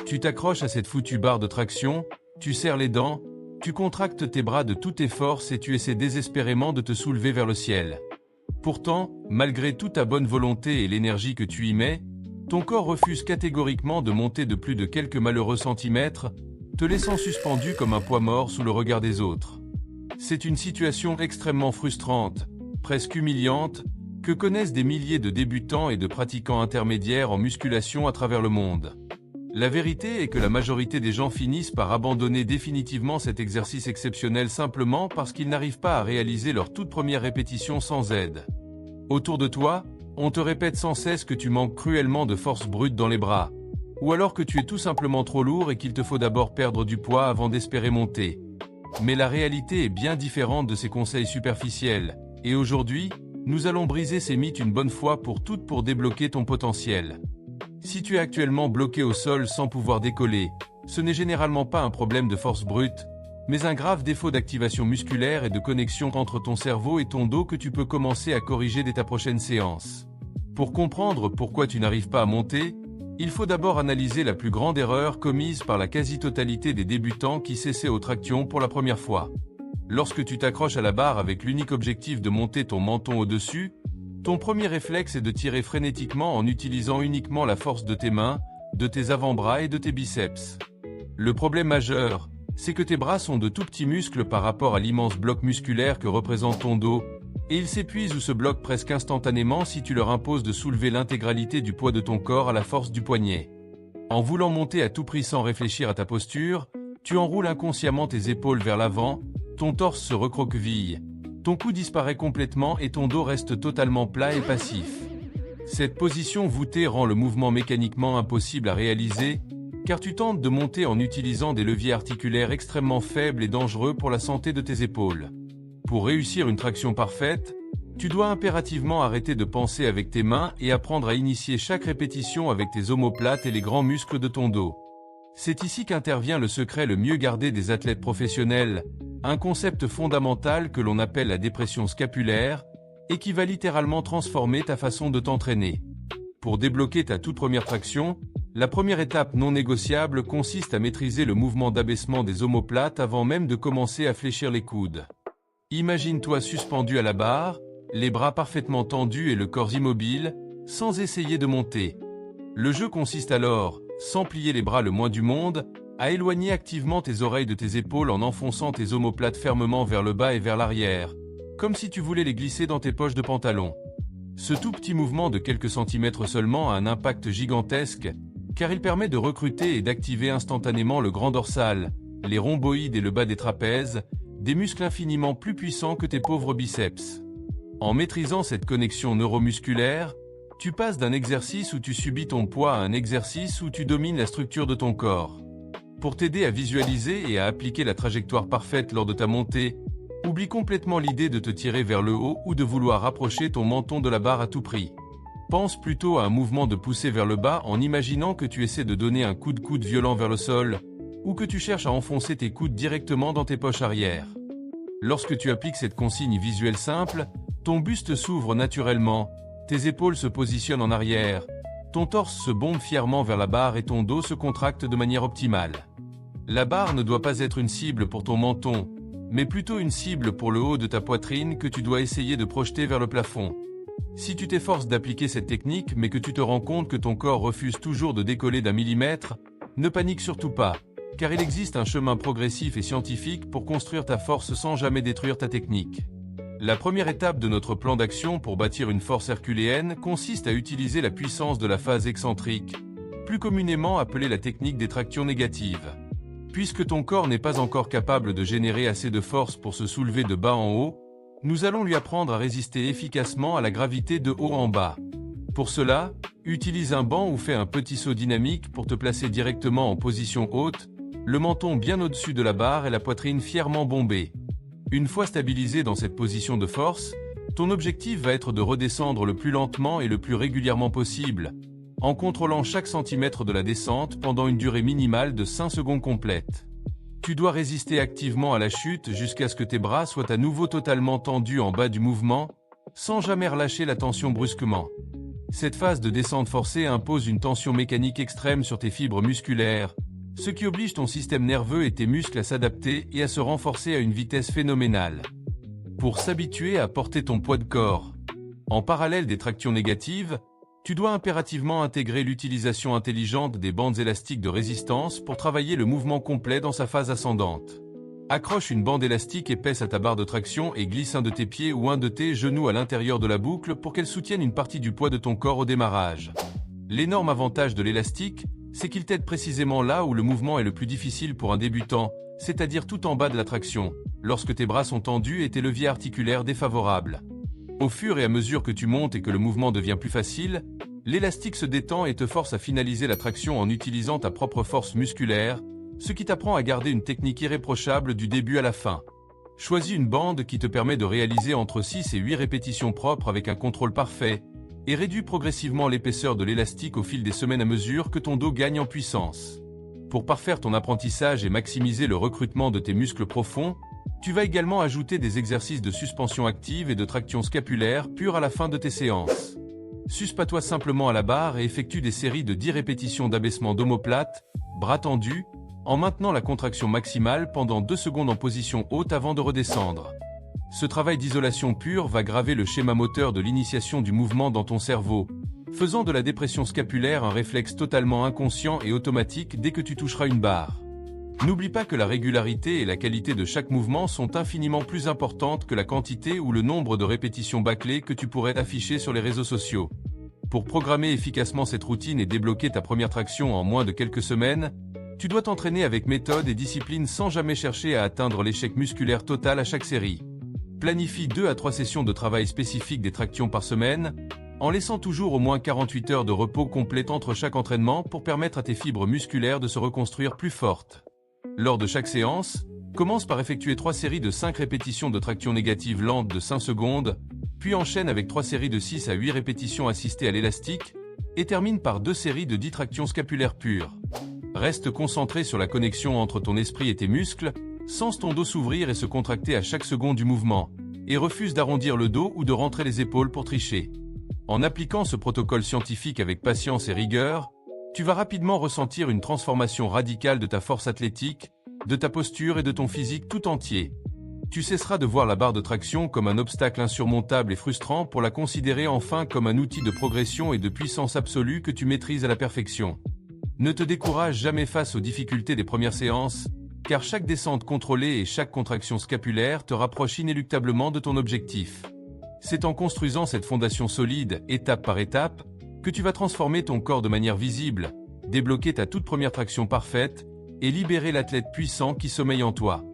Tu t'accroches à cette foutue barre de traction, tu serres les dents, tu contractes tes bras de toutes tes forces et tu essaies désespérément de te soulever vers le ciel. Pourtant, malgré toute ta bonne volonté et l'énergie que tu y mets, ton corps refuse catégoriquement de monter de plus de quelques malheureux centimètres, te laissant suspendu comme un poids mort sous le regard des autres. C'est une situation extrêmement frustrante, presque humiliante, que connaissent des milliers de débutants et de pratiquants intermédiaires en musculation à travers le monde. La vérité est que la majorité des gens finissent par abandonner définitivement cet exercice exceptionnel simplement parce qu'ils n'arrivent pas à réaliser leur toute première répétition sans aide. Autour de toi, on te répète sans cesse que tu manques cruellement de force brute dans les bras, ou alors que tu es tout simplement trop lourd et qu'il te faut d'abord perdre du poids avant d'espérer monter. Mais la réalité est bien différente de ces conseils superficiels, et aujourd'hui, nous allons briser ces mythes une bonne fois pour toutes pour débloquer ton potentiel. Si tu es actuellement bloqué au sol sans pouvoir décoller, ce n'est généralement pas un problème de force brute, mais un grave défaut d'activation musculaire et de connexion entre ton cerveau et ton dos que tu peux commencer à corriger dès ta prochaine séance. Pour comprendre pourquoi tu n'arrives pas à monter, il faut d'abord analyser la plus grande erreur commise par la quasi-totalité des débutants qui s'essaient aux tractions pour la première fois. Lorsque tu t'accroches à la barre avec l'unique objectif de monter ton menton au-dessus, ton premier réflexe est de tirer frénétiquement en utilisant uniquement la force de tes mains, de tes avant-bras et de tes biceps. Le problème majeur, c'est que tes bras sont de tout petits muscles par rapport à l'immense bloc musculaire que représente ton dos, et ils s'épuisent ou se bloquent presque instantanément si tu leur imposes de soulever l'intégralité du poids de ton corps à la force du poignet. En voulant monter à tout prix sans réfléchir à ta posture, tu enroules inconsciemment tes épaules vers l'avant, ton torse se recroqueville, ton cou disparaît complètement et ton dos reste totalement plat et passif. Cette position voûtée rend le mouvement mécaniquement impossible à réaliser, car tu tentes de monter en utilisant des leviers articulaires extrêmement faibles et dangereux pour la santé de tes épaules. Pour réussir une traction parfaite, tu dois impérativement arrêter de penser avec tes mains et apprendre à initier chaque répétition avec tes omoplates et les grands muscles de ton dos. C'est ici qu'intervient le secret le mieux gardé des athlètes professionnels, un concept fondamental que l'on appelle la dépression scapulaire, et qui va littéralement transformer ta façon de t'entraîner. Pour débloquer ta toute première traction, la première étape non négociable consiste à maîtriser le mouvement d'abaissement des omoplates avant même de commencer à fléchir les coudes. Imagine-toi suspendu à la barre, les bras parfaitement tendus et le corps immobile, sans essayer de monter. Le jeu consiste alors, sans plier les bras le moins du monde, à éloigner activement tes oreilles de tes épaules en enfonçant tes omoplates fermement vers le bas et vers l'arrière, comme si tu voulais les glisser dans tes poches de pantalon. Ce tout petit mouvement de quelques centimètres seulement a un impact gigantesque, car il permet de recruter et d'activer instantanément le grand dorsal, les rhomboïdes et le bas des trapèzes, des muscles infiniment plus puissants que tes pauvres biceps. En maîtrisant cette connexion neuromusculaire, tu passes d'un exercice où tu subis ton poids à un exercice où tu domines la structure de ton corps. Pour t'aider à visualiser et à appliquer la trajectoire parfaite lors de ta montée, oublie complètement l'idée de te tirer vers le haut ou de vouloir rapprocher ton menton de la barre à tout prix. Pense plutôt à un mouvement de poussée vers le bas en imaginant que tu essaies de donner un coup de coude violent vers le sol, ou que tu cherches à enfoncer tes coudes directement dans tes poches arrière. Lorsque tu appliques cette consigne visuelle simple, ton buste s'ouvre naturellement, tes épaules se positionnent en arrière, ton torse se bombe fièrement vers la barre et ton dos se contracte de manière optimale. La barre ne doit pas être une cible pour ton menton, mais plutôt une cible pour le haut de ta poitrine que tu dois essayer de projeter vers le plafond. Si tu t'efforces d'appliquer cette technique mais que tu te rends compte que ton corps refuse toujours de décoller d'un millimètre, ne panique surtout pas, car il existe un chemin progressif et scientifique pour construire ta force sans jamais détruire ta technique. La première étape de notre plan d'action pour bâtir une force herculéenne consiste à utiliser la puissance de la phase excentrique, plus communément appelée la technique des tractions négatives. Puisque ton corps n'est pas encore capable de générer assez de force pour se soulever de bas en haut, nous allons lui apprendre à résister efficacement à la gravité de haut en bas. Pour cela, utilise un banc ou fais un petit saut dynamique pour te placer directement en position haute, le menton bien au-dessus de la barre et la poitrine fièrement bombée. Une fois stabilisé dans cette position de force, ton objectif va être de redescendre le plus lentement et le plus régulièrement possible, en contrôlant chaque centimètre de la descente pendant une durée minimale de 5 secondes complètes. Tu dois résister activement à la chute jusqu'à ce que tes bras soient à nouveau totalement tendus en bas du mouvement, sans jamais relâcher la tension brusquement. Cette phase de descente forcée impose une tension mécanique extrême sur tes fibres musculaires, ce qui oblige ton système nerveux et tes muscles à s'adapter et à se renforcer à une vitesse phénoménale. Pour s'habituer à porter ton poids de corps. En parallèle des tractions négatives, tu dois impérativement intégrer l'utilisation intelligente des bandes élastiques de résistance pour travailler le mouvement complet dans sa phase ascendante. Accroche une bande élastique épaisse à ta barre de traction et glisse un de tes pieds ou un de tes genoux à l'intérieur de la boucle pour qu'elle soutienne une partie du poids de ton corps au démarrage. L'énorme avantage de l'élastique, c'est qu'il t'aide précisément là où le mouvement est le plus difficile pour un débutant, c'est-à-dire tout en bas de la traction, lorsque tes bras sont tendus et tes leviers articulaires défavorables. Au fur et à mesure que tu montes et que le mouvement devient plus facile, l'élastique se détend et te force à finaliser la traction en utilisant ta propre force musculaire, ce qui t'apprend à garder une technique irréprochable du début à la fin. Choisis une bande qui te permet de réaliser entre 6 et 8 répétitions propres avec un contrôle parfait, et réduis progressivement l'épaisseur de l'élastique au fil des semaines à mesure que ton dos gagne en puissance. Pour parfaire ton apprentissage et maximiser le recrutement de tes muscles profonds, tu vas également ajouter des exercices de suspension active et de traction scapulaire pure à la fin de tes séances. Suspas-toi simplement à la barre et effectue des séries de 10 répétitions d'abaissement d'omoplate, bras tendus, en maintenant la contraction maximale pendant 2 secondes en position haute avant de redescendre. Ce travail d'isolation pure va graver le schéma moteur de l'initiation du mouvement dans ton cerveau, faisant de la dépression scapulaire un réflexe totalement inconscient et automatique dès que tu toucheras une barre. N'oublie pas que la régularité et la qualité de chaque mouvement sont infiniment plus importantes que la quantité ou le nombre de répétitions bâclées que tu pourrais afficher sur les réseaux sociaux. Pour programmer efficacement cette routine et débloquer ta première traction en moins de quelques semaines, tu dois t'entraîner avec méthode et discipline sans jamais chercher à atteindre l'échec musculaire total à chaque série. Planifie 2 à 3 sessions de travail spécifiques des tractions par semaine, en laissant toujours au moins 48 heures de repos complet entre chaque entraînement pour permettre à tes fibres musculaires de se reconstruire plus fortes. Lors de chaque séance, commence par effectuer 3 séries de 5 répétitions de traction négative lente de 5 secondes, puis enchaîne avec 3 séries de 6 à 8 répétitions assistées à l'élastique, et termine par 2 séries de 10 tractions scapulaires pures. Reste concentré sur la connexion entre ton esprit et tes muscles, sens ton dos s'ouvrir et se contracter à chaque seconde du mouvement, et refuse d'arrondir le dos ou de rentrer les épaules pour tricher. En appliquant ce protocole scientifique avec patience et rigueur, tu vas rapidement ressentir une transformation radicale de ta force athlétique, de ta posture et de ton physique tout entier. Tu cesseras de voir la barre de traction comme un obstacle insurmontable et frustrant pour la considérer enfin comme un outil de progression et de puissance absolue que tu maîtrises à la perfection. Ne te décourage jamais face aux difficultés des premières séances, car chaque descente contrôlée et chaque contraction scapulaire te rapproche inéluctablement de ton objectif. C'est en construisant cette fondation solide, étape par étape, que tu vas transformer ton corps de manière visible, débloquer ta toute première traction parfaite, et libérer l'athlète puissant qui sommeille en toi.